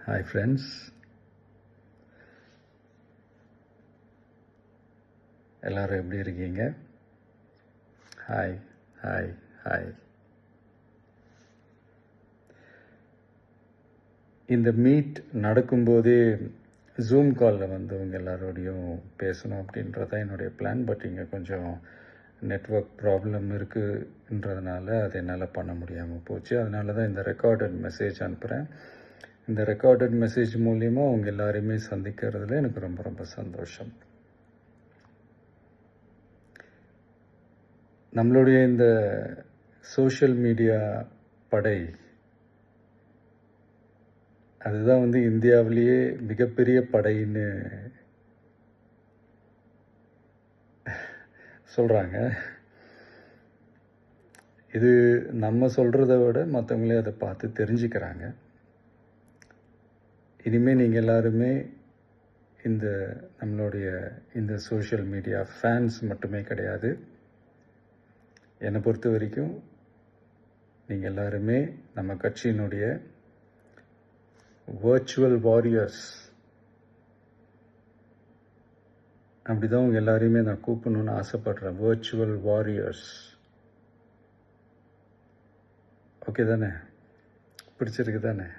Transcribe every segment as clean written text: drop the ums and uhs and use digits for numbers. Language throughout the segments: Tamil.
ஹாய் ஃப்ரெண்ட்ஸ், எல்லோரும் எப்படி இருக்கீங்க? Hi hi hi. இந்த மீட் நடக்கும்போதே ஜூம் காலில் வந்து உங்கள் எல்லாரோடையும் பேசணும் அப்படின்றதான் என்னுடைய பிளான். பட் இங்கே கொஞ்சம் நெட்வொர்க் ப்ராப்ளம் இருக்குன்றதுனால அது என்னால் பண்ண முடியாமல் போச்சு. அதனால தான் இந்த ரெக்கார்டட் மெசேஜ் அனுப்புகிறேன். இந்த ரெக்கார்டட் மெசேஜ் மூலிமா அவங்க எல்லாரையுமே சந்திக்கிறதுல எனக்கு ரொம்ப ரொம்ப சந்தோஷம். நம்மளுடைய இந்த சோஷியல் மீடியா படை அதுதான் வந்து இந்தியாவிலேயே மிகப்பெரிய படைன்னு சொல்கிறாங்க. இது நம்ம சொல்கிறத விட மற்றவங்களே அதை பார்த்து தெரிஞ்சுக்கிறாங்க. இனிமேல் நீங்கள் எல்லாருமே நம்மளுடைய இந்த சோஷியல் மீடியா ஃபேன்ஸ் மட்டுமே கிடையாது. என்னை பொறுத்த வரைக்கும் நீங்கள் எல்லாருமே நம்ம கட்சியினுடைய வர்ச்சுவல் வாரியர்ஸ். அப்படி தான் உங்கள் எல்லாரையுமே நான் கூப்பிடணுன்னு ஆசைப்படுறேன். Virtual warriors. ஓகே தானே? பிடிச்சிருக்கு தானே?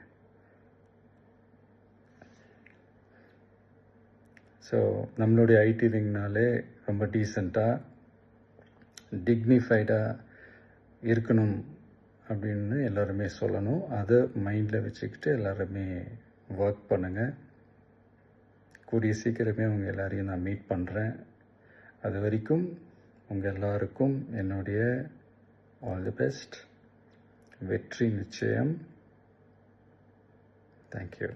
ஸோ நம்மளுடைய ஐடி விங்னாலே ரொம்ப டீசெண்டாக டிக்னிஃபைடாக இருக்கணும் அப்படின்னு எல்லாருமே சொல்லணும். அதை மைண்டில் வச்சுக்கிட்டு எல்லாருமே ஒர்க் பண்ணுங்கள். கூடிய சீக்கிரமே அவங்க எல்லாரையும் நான் மீட் பண்ணுறேன். அது வரைக்கும் உங்கள் எல்லாருக்கும் என்னுடைய ஆல் தி பெஸ்ட். வெற்றி நிச்சயம். தேங்க்யூ.